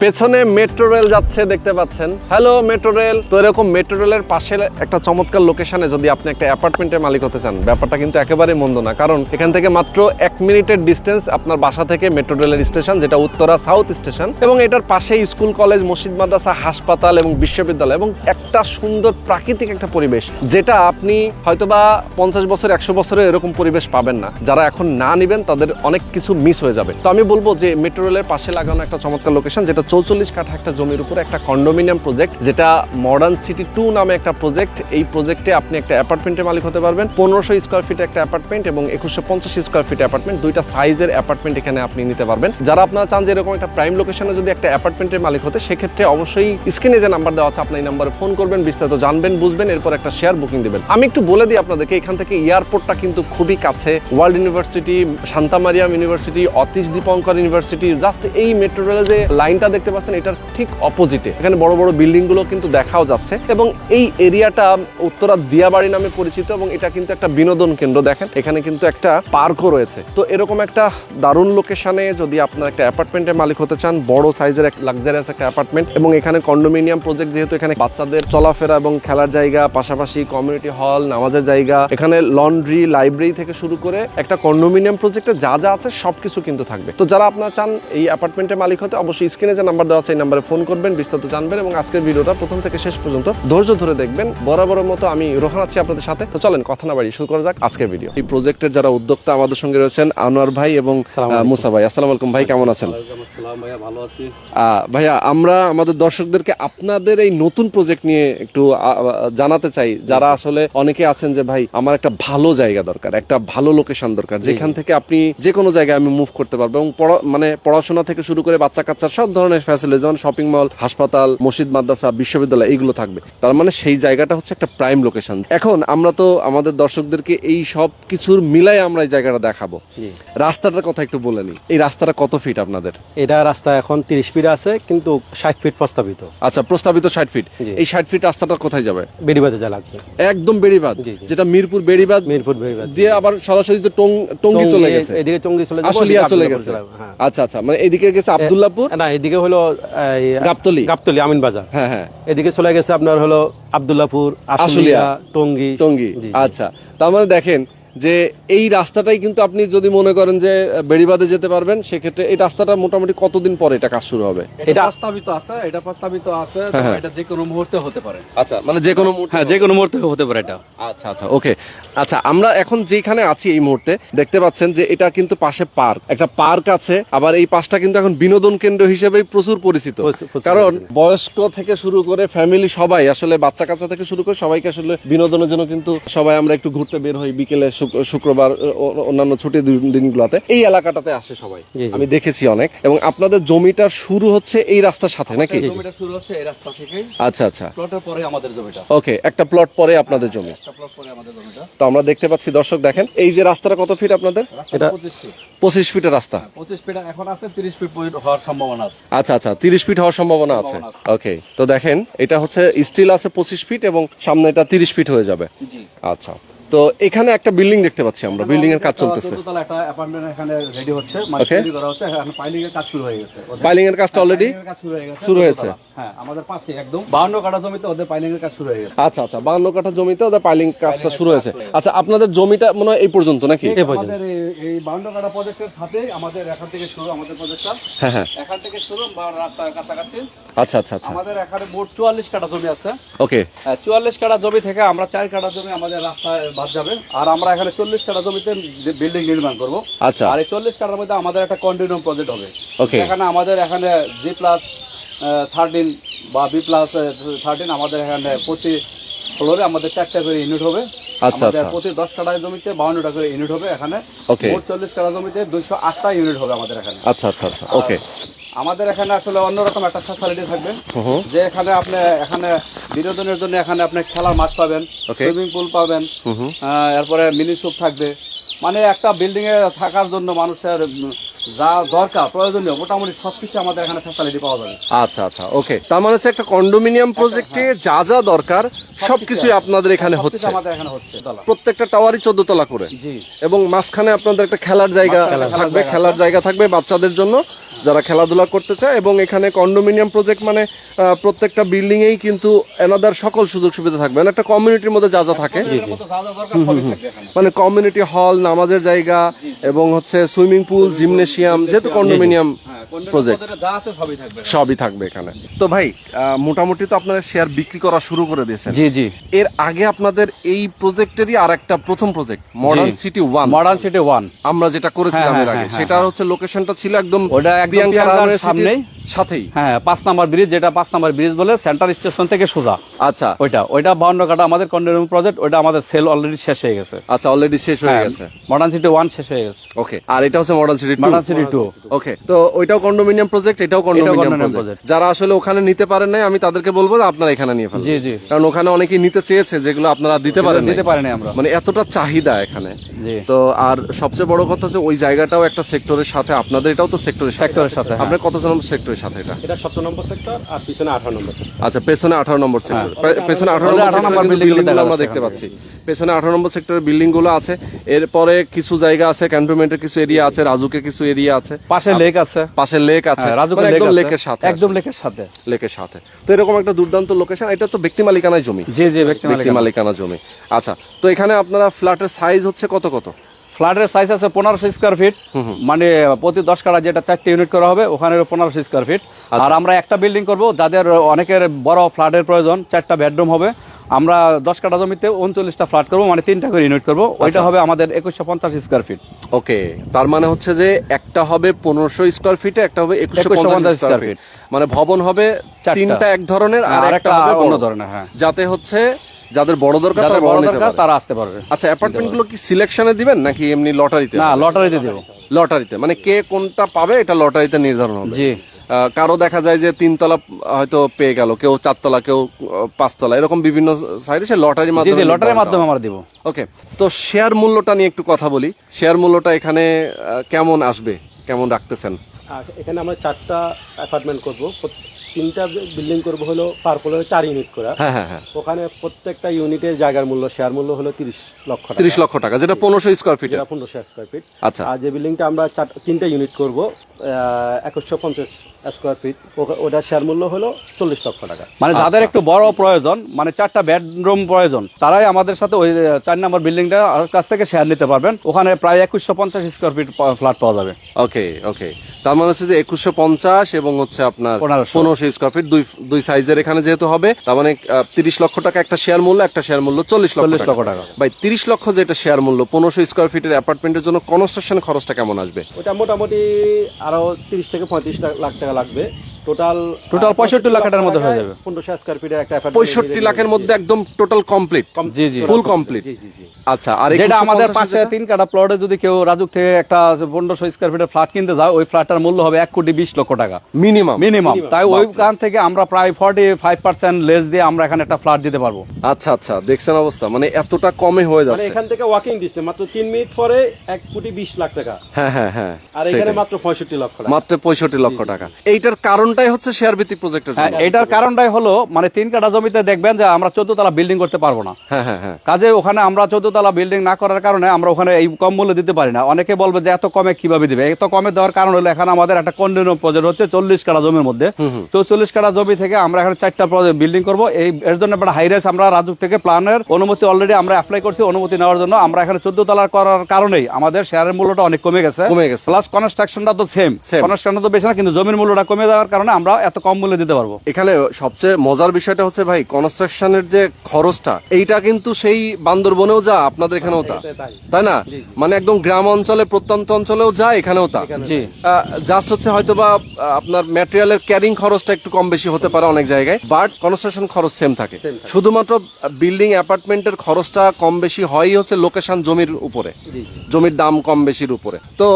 পেছনে metro rail যাচ্ছে দেখতে পাচ্ছেন। Hello metro rail. তো এরকম মেট্রো রেলের পাশে একটা চমৎকার লোকেশনে যদি আপনি একটা অ্যাপার্টমেন্টের মালিক হতে চান, ব্যাপারটা কিন্তু একেবারে মন্দ না, কারণ এখান থেকে মাত্র 1 মিনিটের ডিস্টেন্স আপনার বাসা থেকে মেট্রো রেলের স্টেশন, যেটা উত্তরা সাউথ স্টেশন, এবং এটার পাশেই স্কুল, কলেজ, মসজিদ, মাদ্রাসা, হাসপাতাল এবং বিশ্ববিদ্যালয়, এবং একটা সুন্দর প্রাকৃতিক একটা পরিবেশ, যেটা আপনি হয়তোবা 50 বছর 100 বছরে এরকম পরিবেশ পাবেন না। যারা এখন না নিবেন তাদের অনেক কিছু মিস হয়ে যাবে। তো আমি বলবো যে মেট্রো রেলের পাশে লাগানো একটা চমৎকার লোকেশন, যেটা 44 কাঠা একটা জমির উপরে একটা কন্ডোমিনিয়াম প্রজেক্ট, যেটা মডার্ন সিটি 2 নামে একটা প্রজেক্ট। এই প্রজেক্টে আপনি একটা অ্যাপার্টমেন্টের মালিক হতে পারবেন। 1500 স্কোয়ার ফিট একটা অ্যাপার্টমেন্ট এবং 2150 স্কোয়ার ফিট অ্যাপার্টমেন্ট, দুইটা সাইজের অ্যাপার্টমেন্ট এখানে আপনি নিতে পারবেন। যারা আপনারা চান যে এরকম একটা প্রাইম লোকেশনে যদি একটা অ্যাপার্টমেন্টের মালিক হতে, সেক্ষেত্রে অবশ্যই স্ক্রিনে যে নাম্বার দেওয়া আছে আপনি এই নাম্বারে ফোন করবেন, বিস্তারিত জানবেন, বুঝবেন, এরপর একটা শেয়ার বুকিং দিবেন। আমি একটু বলে দিই আপনাদেরকে, এখান থেকে এয়ারপোর্টটা কিন্তু খুবই কাছে। World university, Shanta Mariam university, Atish Dipankar university, just এই মেট্রো রেলের যে লাইনটা দেখতে পাচ্ছেন এটার ঠিক অপোজিটে এখানে বড় বড় বিল্ডিং গুলো কিন্তু দেখাও যাচ্ছে, এবং এই এরিয়াটা উত্তরা দিয়াবাড়ি নামে পরিচিত, এবং এটা কিন্তু একটা বিনোদন কেন্দ্র। দেখেন এখানে কিন্তু একটা পার্কও রয়েছে। তো এরকম একটা দারুণ লোকেশনে যদি আপনার একটা অ্যাপার্টমেন্টের মালিক হতে চান, বড় সাইজের লাক্সারিয়াস একটা অ্যাপার্টমেন্ট, এবং এখানে কন্ডোমিনিয়াম প্রজেক্ট, যেহেতু এখানে বাচ্চাদের চলাফেরা এবং খেলার জায়গা, পাশাপাশি কমিউনিটি হল, নামাজের জায়গা, এখানে লন্ড্রি, লাইব্রেরি থেকে শুরু করে একটা কন্ডোমিনিয়াম প্রজেক্টে যা যা আছে সবকিছু কিন্তু থাকবে। তো যারা আপনারা চান এই অ্যাপার্টমেন্টের মালিক হতে, অবশ্যই স্ক্রিনে যে নাম্বার দেওয়া আছে এই নাম্বারে ফোন করবেন, বিস্তারিত জানবেন, এবং আজকের ভিডিওটা প্রথম থেকে শেষ পর্যন্ত ধৈর্য ধরে দেখবেন। বরাবরের মতো আমি রোহান আছি আপনাদের সাথে। তো চলেন কথা না বাড়িয়ে শুরু করা যাক আজকের ভিডিও। এই প্রজেক্টের যারা উদ্যোক্তা আমাদের সঙ্গে রয়েছেন আনোয়ার ভাই এবং মুসা ভাই। আসসালামু আলাইকুম ভাই, কেমন আছেন? ভাইয়া ভালো আছি ভাইয়া, আমরা আমাদের দর্শকদেরকে আপনাদের এই নতুন প্রজেক্ট নিয়ে একটু জানাতে চাই, যারা আসলে অনেকে আছেন যে ভাই আমার একটা ভালো জায়গা দরকার, একটা ভালো লোকেশন দরকার, যেখান থেকে আপনি যে কোনো জায়গায় আমি মুভ করতে পারবো, এবং মানে পড়াশোনা থেকে শুরু করে বাচ্চা কাচ্চার সব ধরনের ফ্যাসিলিটি, যেমন শপিং মল, হাসপাতাল, মসজিদ, মাদ্রাসা, বিশ্ববিদ্যালয়, এইগুলো থাকবে। তার মানে সেই জায়গাটা হচ্ছে একটা প্রাইম লোকেশন। এখন আমরা তো আমাদের দর্শকদেরকে এই সব কিছুর মিলাই আমরা এই জায়গাটা দেখাবো। রাস্তাটার কথা একটু বলে নিই। এই রাস্তাটা কত ফিট আপনাদের? এটা রাস্তা এখন 30 ফিট আছে, কিন্তু 60 ফিট প্রস্তাবিত। আচ্ছা, প্রস্তাবিত 60 ফিট। এই 60 ফিট রাস্তাটা কোথায় যাবে? বেড়িবাঁধে যা লাগবে, একদম বেড়িবাঁধ, যেটা মিরপুর বেড়িবাঁধ দিয়ে আবার সরাসরি তো টঙ্গী চলে গেছে, এদিকে টঙ্গী চলে যাবে, আশুলিয়া চলে গেছে। আচ্ছা আচ্ছা, মানে এদিকে গেছে আব্দুল্লাহপুর, না এদিকে হলো গাবতলী আমিন বাজার। হ্যাঁ হ্যাঁ, এদিকে চলে গেছে আপনার হলো আব্দুল্লাহপুর, আশুলিয়া, টঙ্গী। আচ্ছা, তার মানে দেখেন যে এই রাস্তাটাই কিন্তু আপনি যদি মনে করেন যে বেড়িবাঁধে যেতে পারবেন, সেক্ষেত্রে এই রাস্তাটা মোটামুটি কতদিন পরে এটা কাজ শুরু হবে? এটা প্রস্তাবিত আছে, এটা যে কোনো মুহূর্তে হতে পারে। আচ্ছা, মানে যে কোনো মুহূর্তে, হ্যাঁ যে কোনো মুহূর্তে হতে পারে এটা। আচ্ছা আচ্ছা, ওকে। আচ্ছা, আমরা এখন যেখানে আছি এই মুহূর্তে দেখতে পাচ্ছেন যে এটা কিন্তু পাশে পার্ক, একটা পার্ক আছে, আবার এই পাশটা কিন্তু এখন বিনোদন কেন্দ্র হিসেবে প্রচুর পরিচিত, কারণ বয়স্ক থেকে শুরু করে ফ্যামিলি সবাই, আসলে বাচ্চা কাচ্চা থেকে শুরু করে সবাইকে আসলে বিনোদনের জন্য কিন্তু সবাই আমরা একটু ঘুরতে বের হই বিকেলে, শুক্রবার, অন্যান্য ছুটির দিনগুলোতে এই এলাকাটাতে আসে সবাই, আমি দেখেছি অনেক। এবং আপনাদের জমিটা শুরু হচ্ছে এই রাস্তার সাথে নাকি? জমিটা শুরু হচ্ছে এই রাস্তা থেকেই। আচ্ছা আচ্ছা, প্লটের পরে আমাদের জমিটা। ওকে, একটা প্লট পরে আপনাদের জমি। তো আমরা দেখতে পাচ্ছি, দর্শক দেখেন এই যে রাস্তাটা কত ফিট আপনাদের? এটা 25 ফিটের রাস্তা। 25 ফিট এখন আছে, 30 ফিট হওয়ার সম্ভাবনা আছে। আচ্ছা আচ্ছা, 30 ফিট হওয়ার সম্ভাবনা আছে। ওকে, তো দেখেন এটা হচ্ছে স্টিল আছে 25 ফিট, এবং সামনে এটা 30 ফিট হয়ে যাবে। আচ্ছা, তো এখানে একটা বিল্ডিং দেখতে পাচ্ছি আমরা, বিল্ডিং এর কাজ চলতেছে। দোতলা একটা অ্যাপার্টমেন্ট এখানে রেডি হচ্ছে, মানে তৈরি করা হচ্ছে। এখন পাইলিং এর কাজ শুরু হয়ে গেছে। পাইলিং এর কাজটা অলরেডি শুরু হয়েছে। হ্যাঁ, আমাদের পাশে একদম 52 কাঠা জমিতে ওদের পাইলিং এর কাজ শুরু হয়ে গেছে। আচ্ছা আচ্ছা, 52 কাঠা জমিতে ওদের পাইলিং কাজটা শুরু হয়েছে। আচ্ছা, আপনাদের জমিটা মনে হয় এই পর্যন্ত নাকি? আমাদের এই 52 কাঠা প্রজেক্টের সাথে আমাদের এখান থেকে শুরু, আমাদের প্রজেক্টটা হ্যাঁ হ্যাঁ, এখান থেকে শুরু রাস্তার কাছাকাছি। আচ্ছা আচ্ছা আচ্ছা, আমাদের এখানে মোট 44 কাঠা জমি আছে। ওকে, 44 কাঠা জমি থেকে আমরা 4 কাঠা জমি আমাদের রাস্তায় বাদ যাবে, আর আমরা এখানে 40 কাঠা জমিতে বিল্ডিং নির্মাণ করব। আচ্ছা, আর এই 40 কাঠার মধ্যে আমাদের একটা কন্টিনিউম প্রজেক্ট হবে। ওকে, এখানে আমাদের এখানে G+13 বা B+13 আমাদের এখানে প্রতি ফ্লোরে আমাদের 4টা করে ইউনিট হবে। আচ্ছা আচ্ছা, প্রতি 10 কাঠা জমিতে 52টা করে ইউনিট হবে এখানে। ওকে, মোট 40 কাঠা জমিতে 208টা ইউনিট হবে আমাদের এখানে। আচ্ছা আচ্ছা আচ্ছা, ওকে। আমাদের এখানে আসলে অন্যরকম একটা ফ্যাসিলিটি থাকবে, যে এখানে আপনি এখানে বিনোদনের জন্য এখানে আপনি খেলার মাঠ পাবেন, সুইমিং পুল পাবেন, এরপরে মিনি সুপ থাকবে। মানে একটা বিল্ডিং এ থাকার জন্য মানুষের যা দরকার প্রয়োজনীয় মোটামুটি সবকিছু আমাদের এখানে ফ্যাসিলিটি পাওয়া যাবে। আচ্ছা আচ্ছা, ওকে। তার মানে হচ্ছে একটা কন্ডোমিনিয়াম প্রজেক্টে যা যা দরকার সবকিছুই আপনাদের এখানে সবকিছু হচ্ছে। আমাদের এখানে হচ্ছে তলা। প্রত্যেকটা টাওয়ারই 14 তলা করে, জি। এবং মাঝখানে আপনাদের একটা খেলার জায়গা থাকবে, খেলার জায়গা থাকবে বাচ্চাদের জন্য যারা খেলাধুলা করতে চায়। এবং এখানে কন্ডোমিনিয়াম প্রজেক্ট মানে প্রত্যেকটা বিল্ডিং এই কিন্তু এনাদার সকল সুযোগ সুবিধা থাকবে, মানে একটা কমিউনিটির মধ্যে যা যা থাকে, এর মতো যা যা দরকার সবই থাকবে এখানে। মানে কমিউনিটি হল, নামাজের জায়গা এবং হচ্ছে সুইমিং পুল, জিমনেশিয়াম, যেহেতু কন্ডোমিনিয়াম হ্যাঁ, প্রজেক্ট পদ্ধতিতে যা আছে সবই থাকবে। সবই থাকবে এখানে। তো ভাই মোটামুটি তো আপনারা শেয়ার বিক্রি করা শুরু করে দিয়েছেন। জি জি। এর আগে আপনাদের এই প্রজেক্টেরই আর একটা প্রথম project modern city 1, modern city 1 আমরা যেটা করেছিলাম হ্যাঁ, এর আগে, হ্যাঁ, সেটা হচ্ছে লোকেশনটা ছিল একদম ওটা একদম প্রিয়াঙ্কা প্রিয়াঙ্কার ইউনিভার্সিটির সামনেই। সাথেই। হ্যাঁ, 5 নাম্বার ব্রিজ, যেটা 5 নাম্বার ব্রিজ বলে, সেন্টার স্টেশন থেকে সোজা আচ্ছা ওইটা 52 কাটা আমাদের কন্ডোমিনিয়াম প্রজেক্ট। ওইটা আমাদের সেল অলরেডি শেষ হয়ে গেছে। আচ্ছা, অলরেডি শেষ হয়ে গেছে। মডার্ন সিটি 1 শেষ হয়ে গেছে। ওকে, আর এটা হচ্ছে মডার্ন সিটি 2। মডার্ন সিটি 2 ওকে, তো ওইটাও কন্ডোমিনিয়াম প্রজেক্ট, এটাও কন্ডোমিনিয়াম condominium প্রজেক্ট। project। যারা আসলে ওখানে নিতে পারেন নাই, আমি তাদেরকে বলবো যে আপনারা এখানে নিয়ে ফেলুন। জি জি। কারণ ওখানে অনেকেই নিতে চেয়েছে যেগুলো আপনারা দিতে পারেন নাই। দিতে পারিনি আমরা। মানে এতটা চাহিদা এখানে। জি। তো আর সবচেয়ে বড় কথা হচ্ছে ওই জায়গাটাও একটা সেক্টরের সাথে, আপনাদের এটাও তো সেক্টরের সেক্টরের সাথে, হ্যাঁ। আপনার কত নম্বর সেক্টরের সাথে এটা? এটা 17 নম্বর সেক্টর আর পিছনে 18 নম্বর সেক্টর। আচ্ছা, পেছনে 18 নম্বর সেক্টর, পেছনে 18 ওই নম্বর 18 নম্বর সেক্টরের building গুলো বিল্ডিং গুলো আমরা দেখা দেখতে পাচ্ছি। পেছনে 18 নম্বর সেক্টরের বিল্ডিং গুলো আছে। এরপরে কিছু জায়গা আছে, ক্যান্টনমেন্টের কিছু এরিয়া আছে, রাজুকের কিছু এরিয়া আছে, পাশে লেক আছে। পাশে লেক আছে, হ্যাঁ, রাজুকের মানে লেক একদম আছে। লেকের সাথে, একদম লেকের সাথে। লেকের সাথে। তো এরকম একটা দুর্দান্ত লোকেশন। এটা তো ব্যক্তি মালিকানায় জমি। জি জি, ব্যক্তি ব্যক্তি মালিকানা জমি। আচ্ছা, তো এখানে আপনারা ফ্ল্যাটের সাইজ হচ্ছে কত কত? ফ্ল্যাটের সাইজ আছে 1500 স্কয়ার ফিট, মানে প্রতি 10 কাঠা যেটা 4টে ইউনিট করা হবে, ওখানে 1500 স্কয়ার ফিট। আর আমরা একটা বিল্ডিং করব, যাদের অনেকের বড় ফ্ল্যাটের প্রয়োজন, 4টা বেডরুম হবে, আমরা 10 কাঠা জমিতে 39টা ফ্ল্যাট করব, মানে 3টা করে ইউনিট করব। ওইটা হবে আমাদের 2150 স্কয়ার ফিট। ওকে, তার মানে হচ্ছে যে একটা হবে 1500 স্কয়ার ফিটে, একটা হবে 2150 স্কয়ার ফিট, মানে ভবন হবে 3টা এক ধরনের আর একটা হবে অন্য বড় ধরনের। হ্যাঁ, যাতে হচ্ছে যাদের বড় দরকার যাদের তারা বড় বড় নিতে দরকার পারে। তারা আসতে পারবে। আচ্ছা, অ্যাপার্টমেন্ট গুলো কি সিলেকশনে দিবেন নাকি এমনি লটারিতে? না, লটারিতে দেব। লটারিতে, মানে কে কোনটা পাবে এটা লটারিতে নির্ধারণ হবে। জি। কারো দেখা যায় যে 3 তলা হয়তো পেয়ে গেল, কেউ 4 তলা, কেউ 5 তলা, এরকম বিভিন্ন সাইডে সে লটারির জি মাধ্যমে। জি, লটারির মাধ্যমে আমরা দিব। ওকে, তো শেয়ার মূল্যটা নিয়ে একটু কথা বলি। শেয়ার মূল্যটা এখানে কেমন আসবে, কেমন রাখতেছেন? আর এখানে আমরা 4টা অ্যাপার্টমেন্ট করব, 3টা বিল্ডিং করব হলো পার ফ্লোরে 4 ইউনিট করা। হ্যাঁ হ্যাঁ হ্যাঁ, ওখানে প্রত্যেকটা ইউনিটের জায়গার মূল্য, শেয়ার মূল্য হলো 30 লক্ষ টাকা। 30 লক্ষ টাকা, যেটা 1500 স্কয়ার ফিট। যেটা 1500 স্কয়ার ফিট। আচ্ছা, আর যে বিল্ডিংটা আমরা 3টা ইউনিট করব 2150 স্কয়ার ফিট, ওটা শেয়ার মূল্য হলো 40 লক্ষ টাকা। মানে যাদের একটু বড় প্রয়োজন, মানে 4টা বেডরুম প্রয়োজন, তারাই আমাদের সাথে ওই 4 নম্বর বিল্ডিংটা কাছ থেকে শেয়ার নিতে পারবেন। ওখানে প্রায় 2150 স্কয়ার ফিট ফ্ল্যাট পাওয়া যাবে। ওকে ওকে, তার মানে হচ্ছে যে 2150 এবং হচ্ছে আপনার 1500 স্কয়ার ফিট, দুই সাইজের এখানে যেহেতু হবে, তার মানে 30 লক্ষ টাকা একটা শেয়ার মূল্য, একটা শেয়ার মূল্য 40 লক্ষ টাকা। ভাই, 30 লক্ষ যেটা শেয়ার মূল্য 1500 স্কয়ার ফিটের অ্যাপার্টমেন্টের জন্য কনস্ট্রাকশন খরচটা কেমন আসবে? ওটা মোটামুটি আরো 30 থেকে 35 লাখ টাকা লাগবে। টোটাল 65 লাখ টাকার মধ্যে হয়ে যাবে। 1500 স্কয়ার ফিটের একটা অ্যাপার্টমেন্ট। 65 লাখের মধ্যে একদম টোটাল কমপ্লিট। জি জি, ফুল কমপ্লিট। জি জি জি। আচ্ছা, আর যেটা আমাদের 2150 পাশে 3 কাঠা প্লটে যদি কেউ রাজুক থেকে একটা 1500 স্কয়ার ফিটের ফ্ল্যাট কিনতে যায়, ওই ফ্ল্যাটটার মূল্য হবে 1,20 লক্ষ টাকা মিনিমাম। তাই ওইখান থেকে আমরা প্রায় 45% লেস দিয়ে আমরা এখানে একটা ফ্ল্যাট দিতে পারবো। আচ্ছা আচ্ছা, দেখছেন অবস্থা, মানে এতটা কমে হয়ে মানে যাচ্ছে। এখান থেকে ওয়াকিং ডিস্টেন্স মাত্র 3 মিনিট পরে 1,20 লাখ টাকা। হ্যাঁ হ্যাঁ হ্যাঁ, আর এখানে সেটাই। মাত্র 65 লক্ষ টাকা। মাত্র 65 লক্ষ টাকা। এইটার কারণটাই হচ্ছে শেয়ার ভিত্তিক প্রজেক্টের হ্যাঁ, জন্য। এটার কারণটাই হলো মানে 3 কাঠা জমিতে দেখবেন যে আমরা 14 তলা বিল্ডিং করতে পারবো না। হ্যাঁ হ্যাঁ হ্যাঁ, কাজে ওখানে আমরা 14 তলা বিল্ডিং না করার কারণে আমরা ওখানে এই কম মূল্য দিতে পারি না। অনেকে বলবে যে এত কমে কিভাবে দিবে। এত কমে দেওয়ার কারণ হলো এখানে আমাদের একটা কন্ডোমিনিয়াম প্রজেক্ট হচ্ছে 40 কাঠা জমির মধ্যে। 44 কাঠা জমি থেকে আমরা এখানে 4টা বিল্ডিং করব। এর জন্য একটা হাই রাইজ আমরা রাজুক থেকে প্ল্যানের অনুমতি অলরেডি আমরা অ্যাপ্লাই করছি। অনুমতি নেওয়ার জন্য আমরা এখানে 14 তলা করার কারণেই আমাদের শেয়ারের মূল্যটা অনেক কমে গেছে। প্লাস কনস্ট্রাকশনটা তো সেম, কনস্ট্রাকশন তো বেশি না, কিন্তু জমির মূল্যটা কমে যাওয়ার কারণে আমরা এত কম মূল্যে দিতে পারবো। এখানে সবচেয়ে মজার বিষয়টা হচ্ছে ভাই, কনস্ট্রাকশনের যে খরচটা, এইটা কিন্তু সেই বান্দরবনেও যা, আপনাদের এখানেও তা, তাই না? মানে একদম গ্রাম অঞ্চলে, প্রত্যন্ত অঞ্চলেও যা, এখানেও তা। জি, জাস্ট হচ্ছে হয়তো বা আপনার ম্যাটেরিয়ালের ক্যারিং খরচটা একটু কম বেশি হতে পারে অনেক জায়গায়, বাট কনস্ট্রাকশন খরচ সেম থাকে। শুধুমাত্র বিল্ডিং অ্যাপার্টমেন্টের খরচটা কম বেশি হয়ই হচ্ছে লোকেশন, জমির উপরে, জমির দাম কম বেশির উপরে। তো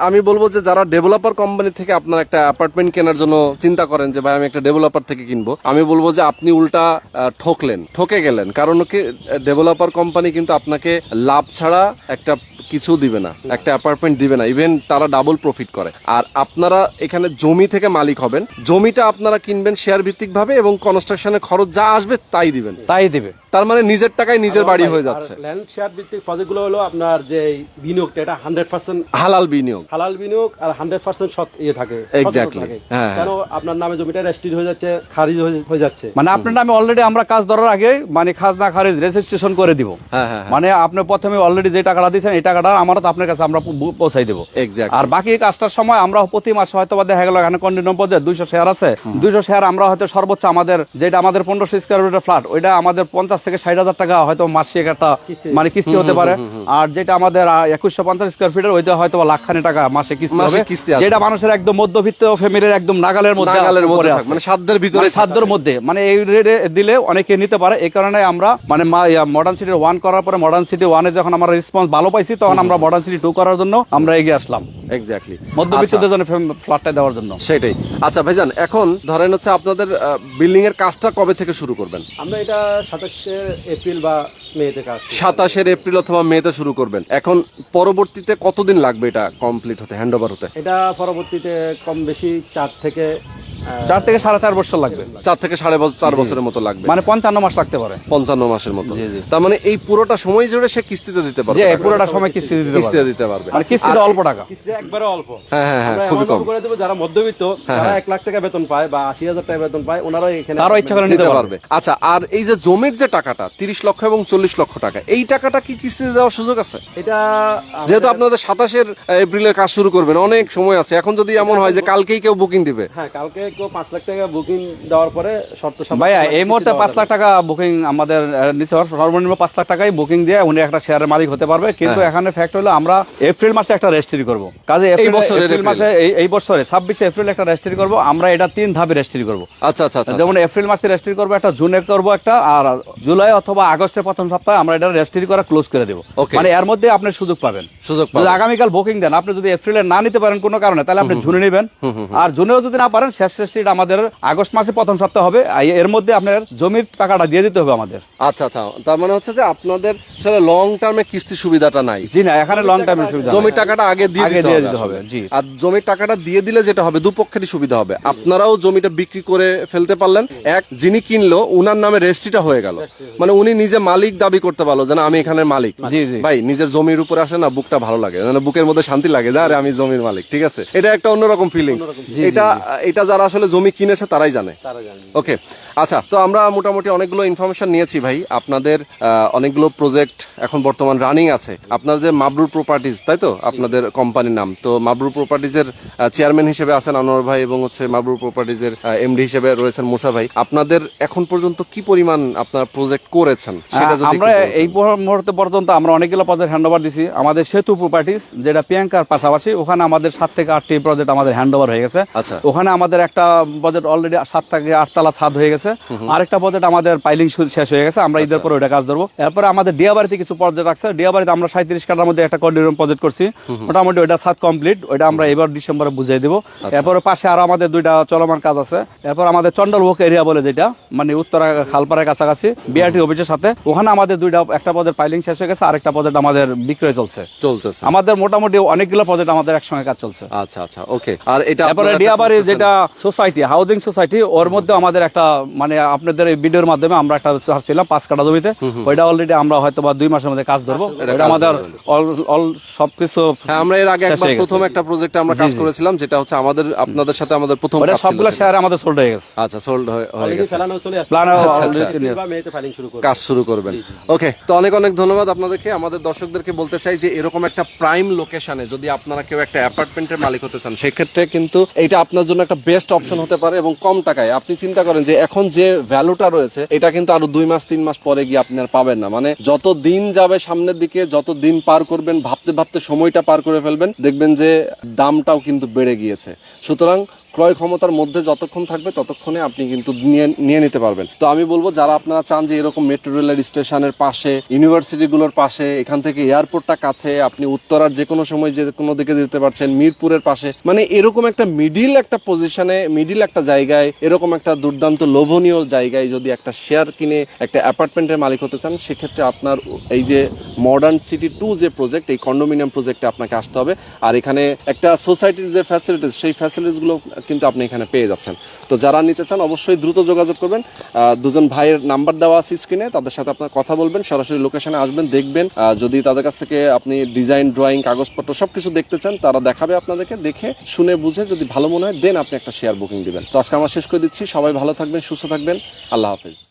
আমি বলবো যে যারা ডেভেলপার কোম্পানি থেকে আপনার একটা অ্যাপার্টমেন্ট কেনার জন্য চিন্তা করেন যে ভাই আমি একটা ডেভেলপার থেকে কিনবো, আমি বলবো যে আপনি উল্টা ঠকে গেলেন। কারণ কি, ডেভেলপার কোম্পানি কিন্তু আপনাকে লাভ ছাড়া একটা কিছু দিবে না, একটা অ্যাপার্টমেন্ট দিবে না, ইভেন তারা ডাবল প্রফিট করে। আর আপনারা এখানে জমি থেকে মালিক হবেন, জমিটা আপনারা কিনবেন শেয়ার ভিত্তিক ভাবে এবং কনস্ট্রাকশনের খরচ যা আসবে তাই দিবেন। তার মানে নিজের টাকায় নিজের বাড়ি হয়ে যাচ্ছে। ল্যান্ড শেয়ার ভিত্তিক প্রজেক্টগুলো হলো আপনার যে বিনিয়োগটা এটা 100% হালাল বিনিয়োগ, হালাল বিনিয়োগ আর 100% সৎ থাকে। এক্স্যাক্টলি। হ্যাঁ, কেন আপনার নামে জমিটা রেজিস্ট্রি হয়ে যাচ্ছে, খারিজ হয়ে যাচ্ছে, মানে আপনার নামে অলরেডি আমরা কাজ ধরার আগে মানে খাজনা খারিজ রেজিস্ট্রেশন করে দিব। হ্যাঁ, মানে আপনি প্রথমে অলরেডি যে টাকাটা দিয়েছেন এই টাকাটা আমারও আপনার কাছে আমরা পৌঁছাই দেবো। এক্স্যাক্টলি। আর বাকি কাজটার সময় আমরা প্রতি মাসে হয়তো দেখা গেল এখানে কন্টিনিউম পদে 200 শেয়ার আছে, 200 শেয়ার আমরা হয়তো সর্বোচ্চ আমাদের যেটা আমাদের 1500 স্কয়ার ফিটের ফ্ল্যাট ওইটা আমাদের 50 থেকে 60,000 টাকা হয়তো মাসিক একটা মানে কিস্তি হতে পারে। আর যেটা আমাদের 2150 স্কয়ার ফিটের ওইটা হয়তো লাখখানি টাকা মাসে কিস্তি হবে, যেটা মানুষের একদম মধ্যবিত্ত ফ্যামিলির একদম নাগালের মধ্যে মানে সাধ্যের ভিতরে, সাধ্যের মধ্যে, মানে এই রেটে দিলে অনেকে নিতে পারে। এই কারণে আমরা মানে মডার্ন সিটি 1 করার পরে মডার্ন সিটি 1 যখন আমরা রেসপন্স ভালো পাইছি তখন আমরা মডার্ন সিটি 2 করার জন্য আমরা এগিয়ে আসলাম। এক্স্যাক্টলি, মধ্যবিত্তদের জন্য ফ্ল্যাটটা দেওয়ার জন্য। সেটাই। আচ্ছা ভাইজান, এখন ধরেন হচ্ছে আপনাদের বিল্ডিং এর কাজটা কবে থেকে শুরু করবেন? আমরা এটা 27শে এপ্রিল বা মেতে কাজ 27শে এপ্রিল অথবা মেতে শুরু করবেন। এখন পরবর্তীতে কতদিন লাগবে এটা কমপ্লিট হতে, হ্যান্ডওভার হতে? এটা পরবর্তীতে কম বেশি 4 থেকে 4.5 বছর লাগবে। 4 থেকে 4.5 বছরের মতো লাগবে, মানে 55 মাস লাগতে পারে। 55 মাসের মতো। তার মানে এই পুরোটা সময় জুড়ে সে কিস্তিতে দিতে পারবে? পুরোটা সময় কিস্তিতে দিতে পারবে। আর কিস্তিটা অল্প টাকা, কিস্তি একবারে অল্প। হ্যাঁ হ্যাঁ হ্যাঁ, খুবই কম করে দেব। যারা মধ্যবিত্ত, যারা 1 লাখ টাকা বেতন পায় বা 80,000 টাকা বেতন পায়, ওনারা এখানে তারও ইচ্ছা করে নিতে পারবে। আচ্ছা, আর এই যে জমির যে টাকাটা 30 লক্ষ এবং 40 লক্ষ টাকা, এই টাকাটা কি কিস্তিতে দেওয়ার সুযোগ আছে? এটা যেহেতু আপনাদের 27শে এপ্রিলে কাজ শুরু করবেন, অনেক সময় আছে। এখন যদি এমন হয় যে কালকেই কেউ বুকিং দিবে? হ্যাঁ, কালকে কেউ 5 লাখ টাকা বুকিং দেওয়ার পরে শর্ত ভাইয়া এই মুহূর্তে 5 লাখ টাকা বুকিং আমাদের নিচে সর্বনিম্ন 5 লাখ টাকাই বুকিং দিয়ে উনি একটা শেয়ারের মালিক হতে পারবে। কিন্তু এখানে ফ্যাক্ট হলো আমরা এপ্রিল মাসে একটা রেজিস্ট্রি করব। কাজে এপ্রিল মাসে এই বছরে 26শে এপ্রিল একটা রেজিস্ট্রি করব। আমরা এটা 3 ধাপে রেজিস্ট্রি করব। আচ্ছা আচ্ছা আচ্ছা। যেমন এপ্রিল মাসে রেজিস্ট্রি করব একটা, জুনে করব একটা, আর জুলাই অথবা আগস্টের প্রথম সপ্তাহে আমরা এটা রেজিস্ট্রি করে ক্লোজ করে দেব। মানে এর মধ্যে আপনি সুযোগ পাবেন। যদি আগামীকাল বুকিং দেন, আপনি যদি এপ্রিলে না নিতে পারেন কোনো কারণে, তাহলে আপনি জুনে নেবেন। আর জুনেও যদি না পারেন, শেষ রেজিস্ট্রিটা আমাদের আগস্ট মাসে প্রথম সপ্তাহ হবে। এর মধ্যে আপনার জমির টাকাটা দিয়ে দিতে হবে আমাদের। আচ্ছা আচ্ছা, তার মানে হচ্ছে যে আপনাদের লং টার্মে কিস্তি সুবিধাটা নাই? জি না, এখানে লং টার্মের সুবিধা। জমির টাকাটা আগে দিয়ে দিতে হবে। জি। আর জমির টাকাটা দিয়ে দিলে যেটা হবে, দুপক্ষেরই সুবিধা হবে। আপনারাও জমিটা বিক্রি করে ফেলতে পারলেন, এক যিনি কিনলো উনার নামে রেজিস্ট্রিটা হয়ে গেল, মানে উনি নিজে মালিক দাবি করতে পারলো যে না আমি এখানের মালিক। ভাই, নিজের জমির উপরে আসলে না বুকটা ভালো লাগে, মানে বুকের মধ্যে শান্তি লাগে যে আরে আমি জমির মালিক। ঠিক আছে, এটা একটা অন্যরকম ফিলিংস। এটা যারা আসলে জমি কিনেছে তারাই জানে। ওকে, আচ্ছা, তো আমরা মোটামুটি অনেকগুলো ইনফরমেশন নিয়েছি ভাই। আপনাদের অনেকগুলো প্রজেক্ট এখন বর্তমান রানিং আছে। আপনাদের যে মাবরুর প্রপার্টিজ, তাই তো আপনাদের কোম্পানির নাম? তো মাবরুর প্রপার্টিজের চেয়ারম্যান হিসেবে আছেন আনোয়ার ভাই এবং হচ্ছে মাবরুর প্রপার্টিজের এমডি হিসেবে রয়েছেন মুসা ভাই। আপনাদের এখন পর্যন্ত কি পরিমাণ আপনারা প্রজেক্ট করেছেন সেটা যদি আমরা এই মুহূর্তে পর্যন্ত আমরা অনেকগুলো প্রজেক্ট হ্যান্ডওভার দিছি। আমাদের সেতু প্রপার্টিজ যেটা প্রিয়াঙ্কার পাশাপাশি, ওখানে আমাদের 7 থেকে 8টি প্রজেক্ট আমাদের হ্যান্ডওভার হয়ে গেছে। আচ্ছা, ওখানে আমাদের একটা প্রজেক্ট অলরেডি 7 থেকে 8 তলা ছাদ হয়ে গেছে। আরেকটা প্রজেক্ট আমাদের পাইলিং শেষ হয়ে গেছে, আমরা ঈদের পরে ওইটা কাজ ধরবো। এরপরে আমাদের ডিয়াবাড়িতে কিছু প্রজেক্ট আছে। ডিয়াবাড়িতে আমরা 37 কাঠার মধ্যে একটা কন্ডোমিনিয়াম প্রজেক্ট করছি, মোটামুটি ওইটা ছাদ কমপ্লিট। ওইটা আমরা এবার ডিসেম্বরে বুঝিয়ে দিব। এরপরে পাশে আরো আমাদের 2টা চলমান কাজ আছে। এরপর আমাদের চন্ডলভোগ এরিয়া বলে, যেটা মানে উত্তরা খালপাড়ার কাছাকাছি বিআরটি অফিসের সাথে, ওখানে আমাদের একটা প্রজেক্ট পাইলিং শেষ হয়ে গেছে, আরেকটা প্রজেক্ট আমাদের বিক্রয় চলছে। আমাদের মোটামুটি অনেকগুলো প্রজেক্ট আমাদের একসঙ্গে কাজ চলছে। আচ্ছা আচ্ছা, ওকে। আর এটা এরপরে ডিয়াবাড়ি যেটা সোসাইটি, হাউজিং সোসাইটি, ওর মধ্যে আমাদের একটা মানে আপনাদের এই ভিডিওর মাধ্যমে আমরা একটা ছিলাম 5 কাঠা জমিতে। ওইটা অলরেডি আমরা হয়তো বা 2 মাসের মধ্যে কাজ ধরবো। ওইটা আমাদের সবকিছু। হ্যাঁ, আমরা এর আগে একবার প্রথম একটা প্রজেক্টে আমরা কাজ করেছিলাম, যেটা হচ্ছে আপনাদের সাথে আমাদের প্রথম কাজ ছিল। সবগুলো শেয়ার আমাদের সোল্ড হয়ে গেছে। আচ্ছা, সোল্ড হয়ে গেছে, কাজ শুরু করবেন। ওকে, তো অনেক অনেক ধন্যবাদ আপনাদেরকে। আমাদের দর্শকদেরকে বলতে চাই যে এরকম একটা প্রাইম লোকেশনে যদি আপনারা কেউ একটা অ্যাপার্টমেন্টের মালিক হতে চান, সেক্ষেত্রে কিন্তু এটা আপনার জন্য একটা বেস্ট অপশন হতে পারে এবং কম টাকায়। আপনি চিন্তা করেন যে এখন যে ভ্যালুটা রয়েছে, এটা কিন্তু আরো 2 মাস 3 মাস পরে গিয়ে আপনি আর পাবেন না। মানে যত দিন যাবে সামনের দিকে, যত দিন পার করবেন, ভাবতে ভাবতে সময়টা পার করে ফেলবেন, দেখবেন যে দামটাও কিন্তু বেড়ে গিয়েছে। সুতরাং ক্রয় ক্ষমতার মধ্যে যতক্ষণ থাকবে ততক্ষণে আপনি কিন্তু নিয়ে নিতে পারবেন। তো আমি বলবো যারা আপনারা চান যে এরকম মেট্রো রেলের স্টেশনের পাশে, ইউনিভার্সিটিগুলোর পাশে, এখান থেকে এয়ারপোর্টটা কাছে, আপনি উত্তরার যে কোনো সময় যে কোনো দিকে যেতে পারছেন, মিরপুরের পাশে, মানে এরকম একটা মিডিল একটা পজিশনে, মিডিল একটা জায়গায়, এরকম একটা দুর্দান্ত লোভনীয় জায়গায় যদি একটা শেয়ার কিনে একটা অ্যাপার্টমেন্টের মালিক হতে চান, সেক্ষেত্রে আপনার এই যে মডার্ন সিটি 2 যে প্রজেক্ট, এই কন্ডোমিনিয়াম প্রজেক্টে আপনাকে আসতে হবে। আর এখানে একটা সোসাইটির যে ফ্যাসিলিটিস, সেই ফ্যাসিলিটিসগুলো কিন্তু আপনি এখানে পেয়ে যাচ্ছেন। তো যারা নিতে চান অবশ্যই দ্রুত যোগাযোগ করবেন। দুজন ভাইয়ের নাম্বার দেওয়া আছে স্ক্রিনে, তাদের সাথে আপনার কথা বলবেন, সরাসরি লোকেশনে আসবেন, দেখবেন। যদি তাদের কাছ থেকে আপনি ডিজাইন, ড্রয়িং, কাগজপত্র সবকিছু দেখতে চান, তারা দেখাবে আপনাদেরকে। দেখে শুনে বুঝে যদি ভালো মনে হয় দেন আপনি একটা শেয়ার বুকিং দিবেন। তো আজকে আমরা শেষ করে দিচ্ছি। সবাই ভালো থাকবেন, সুস্থ থাকবেন। আল্লাহ হাফেজ।